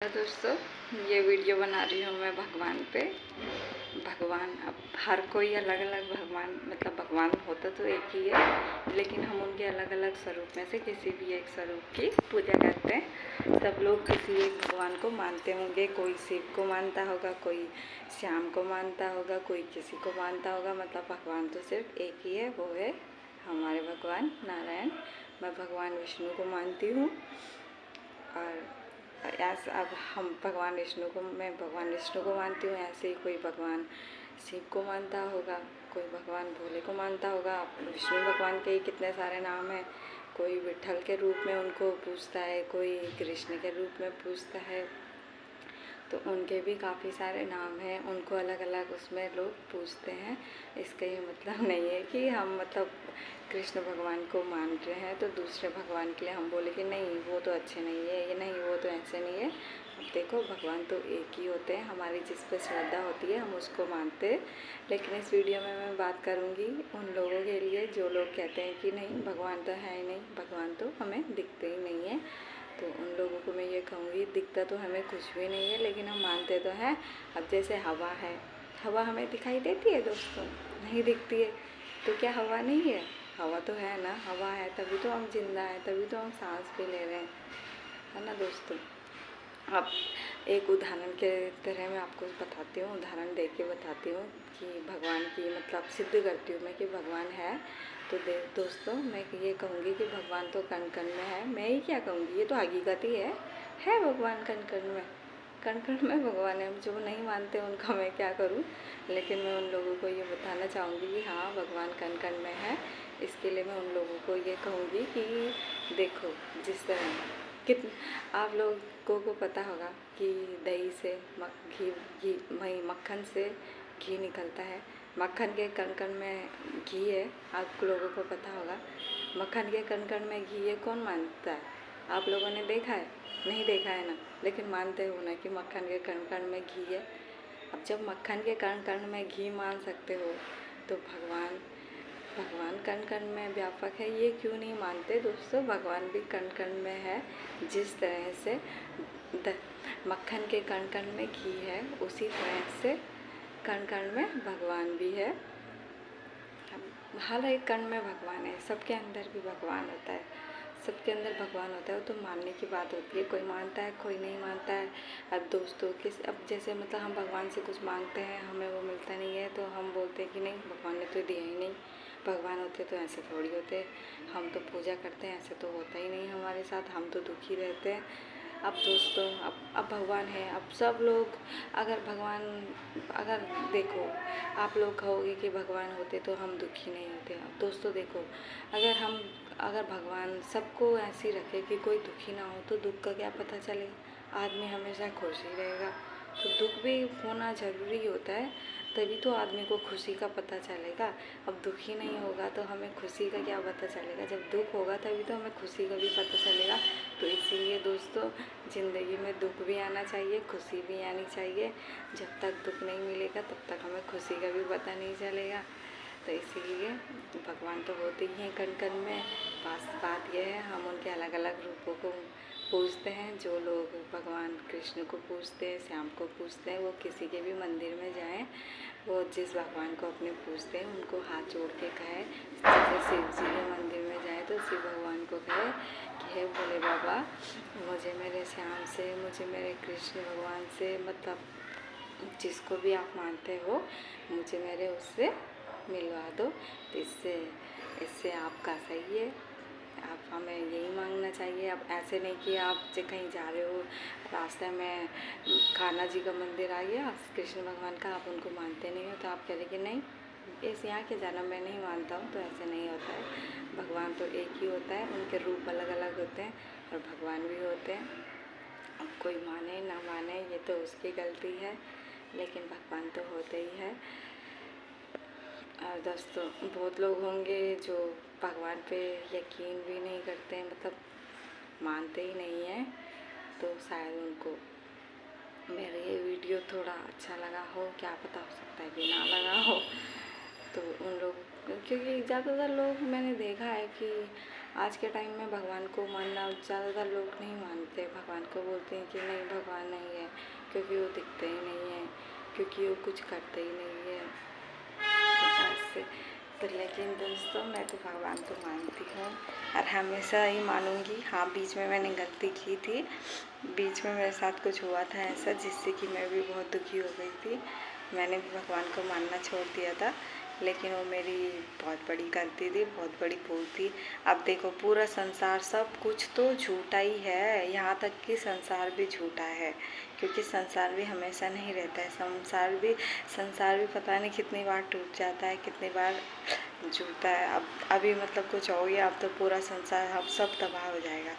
दोस्तों, ये वीडियो बना रही हूँ मैं भगवान पे। भगवान, अब हर कोई अलग अलग भगवान, मतलब भगवान होता तो एक ही है, लेकिन हम उनके अलग अलग स्वरूप में से किसी भी एक स्वरूप की पूजा करते हैं। सब लोग किसी एक भगवान को मानते होंगे। कोई शिव को मानता होगा, कोई श्याम को मानता होगा, कोई किसी को मानता होगा। मतलब भगवान तो सिर्फ एक ही है, वो है हमारे भगवान नारायण। मैं भगवान विष्णु को मानती हूँ। और ऐसा अब हम भगवान विष्णु को, मैं भगवान विष्णु को मानती हूँ। ऐसे ही कोई भगवान शिव को मानता होगा, कोई भगवान भोले को मानता होगा। विष्णु भगवान के ही कितने सारे नाम हैं। कोई विट्ठल के रूप में उनको पूजता है, कोई कृष्ण के रूप में पूजता है। तो उनके भी काफ़ी सारे नाम हैं, उनको अलग अलग उसमें लोग पूजते हैं। इसका ये मतलब नहीं है कि हम मतलब कृष्ण भगवान को मान रहे हैं तो दूसरे भगवान के लिए हम बोले कि नहीं वो तो अच्छे नहीं है, ये नहीं वो तो ऐसे नहीं है। अब देखो, भगवान तो एक ही होते हैं। हमारी जिस पर श्रद्धा होती है हम उसको मानते हैं। लेकिन इस वीडियो में मैं बात करूँगी उन लोगों के लिए जो लोग कहते हैं कि नहीं भगवान तो है ही नहीं, भगवान तो हमें दिखते ही नहीं है। तो उन लोगों को मैं ये कहूँगी, दिखता तो हमें कुछ भी नहीं है, लेकिन हम मानते तो हैं। अब जैसे हवा है, हवा हमें दिखाई देती है दोस्तों? नहीं दिखती है। तो क्या हवा नहीं है? हवा तो है ना, हवा है तभी तो हम जिंदा हैं, तभी तो हम सांस भी ले रहे हैं, है ना दोस्तों? अब एक उदाहरण के तरह मैं आपको बताती हूँ, उदाहरण दे के बताती हूँ कि भगवान की मतलब सिद्ध करती हूँ मैं कि भगवान है। तो दोस्तों, मैं ये कहूँगी कि भगवान तो कण कण में है। मैं ही क्या कहूँगी, ये तो हकीकत ही है भगवान कण कण में, कण कण में भगवान है। जो नहीं मानते उनका मैं क्या करूँ, लेकिन मैं उन लोगों को ये बताना चाहूँगी कि हाँ भगवान कण कण में है। इसके लिए मैं उन लोगों को ये कहूँगी कि देखो, जिस तरह आप लोगों को पता होगा कि दही से मक्खन से घी निकलता है। मक्खन के कण कण में घी है, आप लोगों को पता होगा। मक्खन के कण कण में घी है, कौन मानता है? आप लोगों ने देखा है? नहीं देखा है ना, लेकिन मानते हो ना कि मक्खन के कण कण में घी है। अब जब मक्खन के कण कण में घी मान सकते हो तो भगवान कण कण में व्यापक है, ये क्यों नहीं मानते दोस्तों? भगवान भी कण कण में है। जिस तरह से मक्खन के कण कण में घी है, उसी तरह से कण कण में भगवान भी है। हर एक कण में भगवान है, सबके अंदर भी भगवान होता है, सबके अंदर भगवान होता है। तो मानने की बात होती है, कोई मानता है कोई नहीं मानता है। अब दोस्तों अब जैसे मतलब हम भगवान से कुछ मांगते हैं, हमें वो मिलता नहीं है तो हम बोलते हैं कि नहीं भगवान ने तो दिया ही नहीं। भगवान होते तो ऐसे थोड़ी होते, हम तो पूजा करते हैं, ऐसे तो होता ही नहीं हमारे साथ, हम तो दुखी रहते हैं। अब दोस्तों, अब भगवान है। अब सब लोग अगर देखो, आप लोग कहोगे कि भगवान होते तो हम दुखी नहीं होते। अब दोस्तों देखो, अगर भगवान सबको ऐसे रखे कि कोई दुखी ना हो तो दुख का क्या पता चलेगा? आदमी हमेशा खुश ही रहेगा। तो दुख भी होना ज़रूरी होता है, तभी तो आदमी को खुशी का पता चलेगा। अब दुखी नहीं होगा तो हमें खुशी का क्या पता चलेगा? जब दुख होगा तभी तो हमें खुशी का भी पता चलेगा। तो इसीलिए दोस्तों, ज़िंदगी में दुख भी आना चाहिए, खुशी भी आनी चाहिए। जब तक दुख नहीं मिलेगा तब तक हमें खुशी का भी पता नहीं चलेगा। तो इसीलिए भगवान तो होते ही हैं कण कण में। बात यह है, हम उनके अलग अलग रूपों को पूजते हैं। जो लोग भगवान कृष्ण को पूजते हैं, श्याम को पूजते हैं, वो किसी के भी मंदिर में जाएं, वो जिस भगवान को अपने पूजते हैं उनको हाथ जोड़ के कहे। जैसे शिव जी के मंदिर में जाए तो शिव भगवान को कहे कि हे भोले बाबा, मुझे मेरे श्याम से, मुझे मेरे कृष्ण भगवान से, मतलब जिसको भी आप मानते हो, मुझे मेरे उससे मिलवा दो। तो इससे आपका सही है। आप हमें यही मांगना चाहिए। अब ऐसे नहीं कि आप कहीं जा रहे हो, रास्ते में कान्हा जी का मंदिर आ गया कृष्ण भगवान का, आप उनको मानते नहीं हो तो आप कह रहे कि नहीं इस यहाँ के जाना मैं नहीं मानता हूँ। तो ऐसे नहीं होता है। भगवान तो एक ही होता है, उनके रूप अलग अलग होते हैं और भगवान भी होते हैं। अब कोई माने ना माने ये तो उसकी गलती है, लेकिन भगवान तो होते ही है। और दोस्तों, बहुत लोग होंगे जो भगवान पे यकीन भी नहीं करते हैं, मतलब मानते ही नहीं हैं। तो शायद उनको मेरा ये वीडियो थोड़ा अच्छा लगा हो, क्या पता, हो सकता है कि ना लगा हो। तो उन लोग, क्योंकि ज़्यादातर लोग मैंने देखा है कि आज के टाइम में भगवान को मानना ज़्यादातर लोग नहीं मानते। भगवान को बोलते हैं कि नहीं, भगवान नहीं है, क्योंकि वो दिखते ही नहीं है, क्योंकि वो कुछ करते ही नहीं है। तो ऐसे तो लेकिन दोस्तों, मैं तो भगवान को मानती हूँ और हमेशा ही मानूंगी। हाँ, बीच में मैंने गलती की थी, बीच में मेरे साथ कुछ हुआ था ऐसा जिससे कि मैं भी बहुत दुखी हो गई थी। मैंने भी भगवान को मानना छोड़ दिया था, लेकिन वो मेरी बहुत बड़ी गलती थी, बहुत बड़ी भूल थी। अब देखो, पूरा संसार सब कुछ तो झूठा ही है, यहाँ तक कि संसार भी झूठा है, क्योंकि संसार भी हमेशा नहीं रहता है। संसार भी पता नहीं कितनी बार टूट जाता है, कितनी बार जुड़ता है। अब अभी मतलब कुछ हो गया, अब तो पूरा संसार अब सब तबाह हो जाएगा।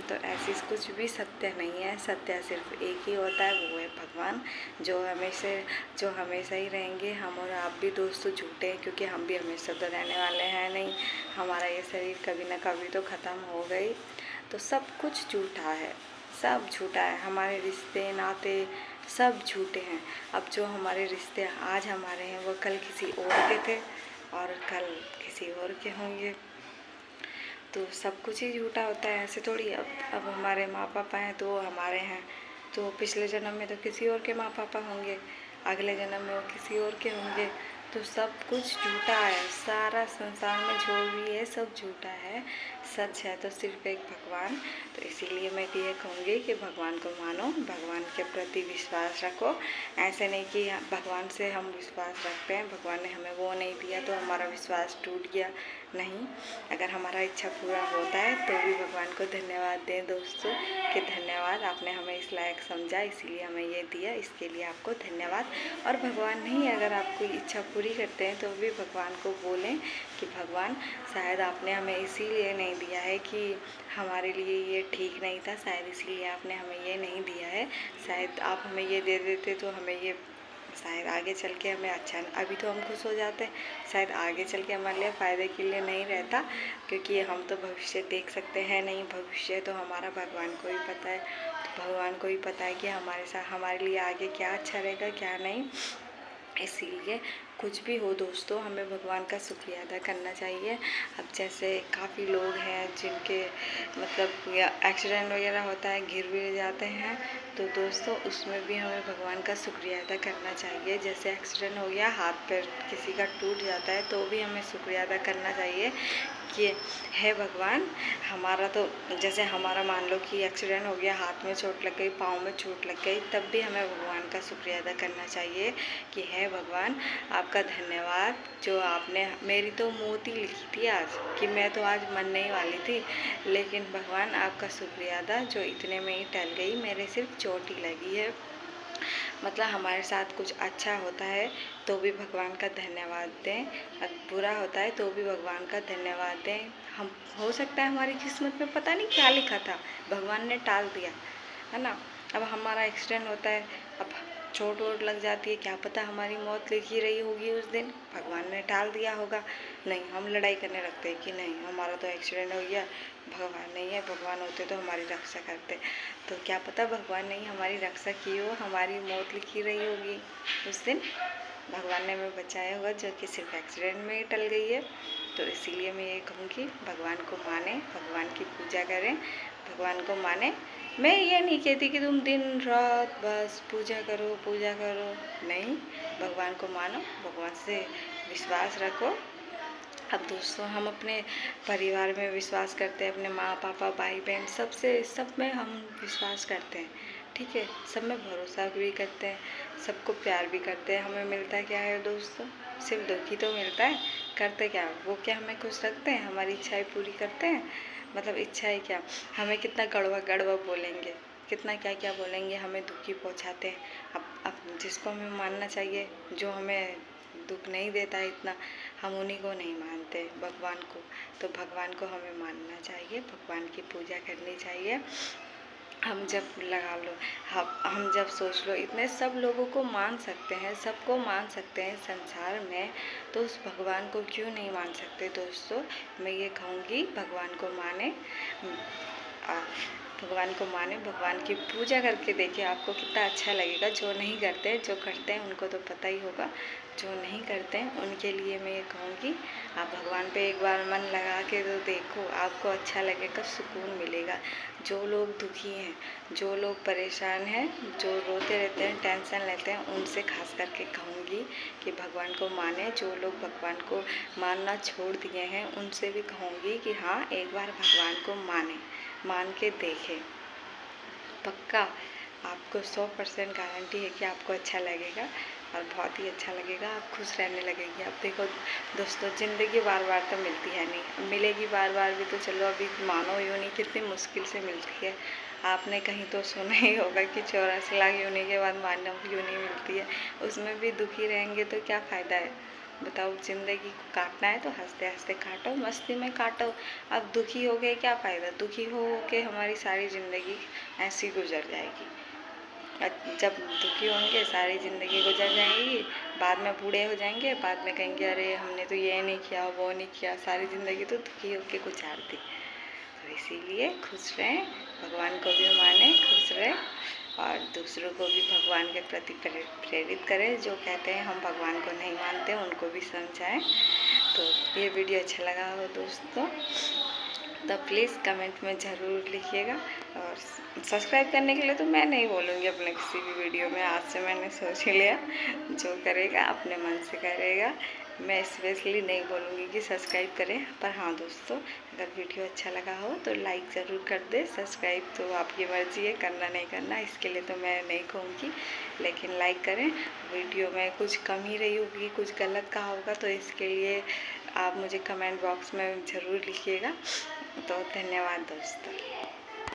तो ऐसी कुछ भी सत्य नहीं है। सत्य सिर्फ एक ही होता है, वो है भगवान, जो हमेशा ही रहेंगे। हम और आप भी दोस्तों झूठे हैं, क्योंकि हम भी हमेशा तो रहने वाले हैं नहीं। हमारा ये शरीर कभी ना कभी तो ख़त्म हो गई। तो सब कुछ झूठा है, सब झूठा है। हमारे रिश्ते नाते सब झूठे हैं। अब जो हमारे रिश्ते आज हमारे हैं, वो कल किसी और के थे और कल किसी और के होंगे। तो सब कुछ ही झूठा होता है, ऐसे थोड़ी। अब हमारे माँ पापा हैं तो वो हमारे हैं, तो पिछले जन्म में तो किसी और के माँ पापा होंगे, अगले जन्म में वो किसी और के होंगे। तो सब कुछ झूठा है, सारा संसार में जो भी है सब झूठा है। सच है तो सिर्फ एक भगवान। तो इसीलिए मैं ये कहूँगी कि भगवान को मानो, भगवान के प्रति विश्वास रखो। ऐसे नहीं कि भगवान से हम विश्वास रखते हैं, भगवान ने हमें वो नहीं दिया तो हमारा विश्वास टूट गया। नहीं, अगर हमारा इच्छा पूरा होता है तो भी भगवान को धन्यवाद दें दोस्तों, कि धन्यवाद, आपने हमें इस लायक समझा, इसीलिए हमें ये दिया, इसके लिए आपको धन्यवाद। और भगवान नहीं, अगर आप कोई इच्छा पूरी करते हैं तो भी भगवान को बोलें कि भगवान, शायद आपने हमें इसीलिए नहीं दिया है कि हमारे लिए ये ठीक नहीं था, शायद इसीलिए आपने हमें ये नहीं दिया है। शायद आप हमें ये दे देते तो हमें ये, शायद आगे चल के हमें अच्छा, अभी तो हम खुश हो जाते हैं, शायद आगे चल के हमारे लिए फ़ायदे के लिए नहीं रहता, क्योंकि हम तो भविष्य देख सकते हैं नहीं। भविष्य तो हमारा भगवान को ही पता है। तो भगवान को ही पता है कि हमारे साथ, हमारे लिए आगे क्या अच्छा रहेगा क्या नहीं। इसीलिए कुछ भी हो दोस्तों, हमें भगवान का शुक्रिया अदा करना चाहिए। अब जैसे काफ़ी लोग हैं जिनके मतलब एक्सीडेंट वगैरह होता है, गिर भी जाते हैं, तो दोस्तों उसमें भी हमें भगवान का शुक्रिया अदा करना चाहिए। जैसे एक्सीडेंट हो गया, हाथ पैर किसी का टूट जाता है, तो भी हमें शुक्रिया अदा करना चाहिए कि है भगवान, हमारा तो, जैसे हमारा मान लो कि एक्सीडेंट हो गया, हाथ में चोट लग गई, पाँव में चोट लग गई, तब भी हमें भगवान का शुक्रिया अदा करना चाहिए कि है भगवान, आपका धन्यवाद, जो आपने, मेरी तो मौत ही लिखी थी आज, कि मैं तो आज मरने ही वाली थी, लेकिन भगवान आपका शुक्रिया अदा, जो इतने में ही टल गई, मेरे सिर्फ चोट ही लगी है। मतलब हमारे साथ कुछ अच्छा होता है तो भी भगवान का धन्यवाद दें, बुरा होता है तो भी भगवान का धन्यवाद दें। हम, हो सकता है हमारी किस्मत में पता नहीं क्या लिखा था, भगवान ने टाल दिया, है ना। अब हमारा एक्सीडेंट होता है, अब चोट वोट लग जाती है, क्या पता हमारी मौत लिखी रही होगी उस दिन, भगवान ने टाल दिया होगा। नहीं, हम लड़ाई करने लगते हैं कि नहीं, हमारा तो एक्सीडेंट हो गया, भगवान नहीं है, भगवान होते तो हमारी रक्षा करते। तो क्या पता भगवान ने हमारी रक्षा की हो, हमारी मौत लिखी रही होगी उस दिन, भगवान ने हमें बचाया होगा, जो कि सिर्फ एक्सीडेंट में ही टल गई है। तो इसीलिए मैं ये कहूँगी, भगवान को माने, भगवान की पूजा करें, भगवान को माने। मैं ये नहीं कहती कि तुम दिन रात बस पूजा करो, नहीं, भगवान को मानो, भगवान से विश्वास रखो। अब दोस्तों, हम अपने परिवार में विश्वास करते हैं, अपने माँ पापा भाई बहन सब में हम विश्वास करते हैं, ठीक है, सब में भरोसा भी करते हैं, सबको प्यार भी करते हैं। हमें मिलता क्या है दोस्तों, सिर्फ दुख ही तो मिलता है। करते क्या, वो क्या हमें खुश रखते हैं, हमारी इच्छाएं पूरी करते हैं। मतलब इच्छा है क्या, हमें कितना गड़वा बोलेंगे, कितना क्या क्या बोलेंगे, हमें दुखी पहुंचाते हैं। अब जिसको हमें मानना चाहिए, जो हमें दुख नहीं देता है इतना, हम उन्हीं को नहीं मानते, भगवान को। तो भगवान को हमें मानना चाहिए, भगवान की पूजा करनी चाहिए। हम जब लगा लो, हम जब सोच लो, इतने सब लोगों को मान सकते हैं, सबको मान सकते हैं संसार में, तो उस भगवान को क्यों नहीं मान सकते दोस्तों। मैं ये कहूँगी, भगवान को माने। भगवान को माने, भगवान की पूजा करके देखिए आपको कितना अच्छा लगेगा। जो नहीं करते, जो करते हैं उनको तो पता ही होगा, जो नहीं करते हैं उनके लिए मैं ये कहूँगी आप भगवान पे एक बार मन लगा के तो देखो, आपको अच्छा लगेगा, सुकून मिलेगा। जो लोग दुखी हैं, जो लोग परेशान हैं, जो रोते रहते हैं, टेंशन लेते हैं, उनसे खास करके कहूँगी कि भगवान को माने। जो लोग भगवान को मानना छोड़ दिए हैं उनसे भी कहूँगी कि हाँ, एक बार भगवान को माने, मान के देखें। पक्का आपको 100% गारंटी है कि आपको अच्छा लगेगा और बहुत ही अच्छा लगेगा, आप खुश रहने लगेंगे। अब देखो दोस्तों, ज़िंदगी बार बार तो मिलती है नहीं, मिलेगी बार बार भी तो चलो, अभी मानो यूँ नहीं कितनी मुश्किल से मिलती है। आपने कहीं तो सुना ही होगा कि 84 लाख योनि के बाद मानव योनि मिलती है, उसमें भी दुखी रहेंगे तो क्या फ़ायदा है बताओ। ज़िंदगी को काटना है तो हंसते हंसते काटो, मस्ती में काटो। अब दुखी हो गए क्या फ़ायदा, दुखी हो के हमारी सारी ज़िंदगी ऐसी गुजर जाएगी। जब दुखी होंगे सारी ज़िंदगी गुजर जाएगी, बाद में बूढ़े हो जाएंगे, बाद में कहेंगे अरे हमने तो ये नहीं किया, वो नहीं किया, सारी ज़िंदगी तो दुखी होके गुजार दी। तो इसीलिए खुश रहें, भगवान को भी माने, खुश रहें और दूसरों को भी भगवान के प्रति प्रेरित करें। जो कहते हैं हम भगवान को नहीं मानते उनको भी समझाएं। तो ये वीडियो अच्छा लगा हो दोस्तों तो प्लीज़ कमेंट में ज़रूर लिखिएगा। और सब्सक्राइब करने के लिए तो मैं नहीं बोलूँगी अपने किसी भी वीडियो में, आज से मैंने सोच लिया जो करेगा अपने मन से करेगा। मैं स्पेशली नहीं बोलूँगी कि सब्सक्राइब करें, पर हाँ दोस्तों, अगर वीडियो अच्छा लगा हो तो लाइक ज़रूर कर दे। सब्सक्राइब तो आपकी मर्ज़ी है, करना नहीं करना इसके लिए तो मैं नहीं कहूँगी, लेकिन लाइक करें। वीडियो में कुछ कमी रही होगी, कुछ गलत कहा होगा तो इसके लिए आप मुझे कमेंट बॉक्स में ज़रूर लिखिएगा। तो धन्यवाद दोस्तों।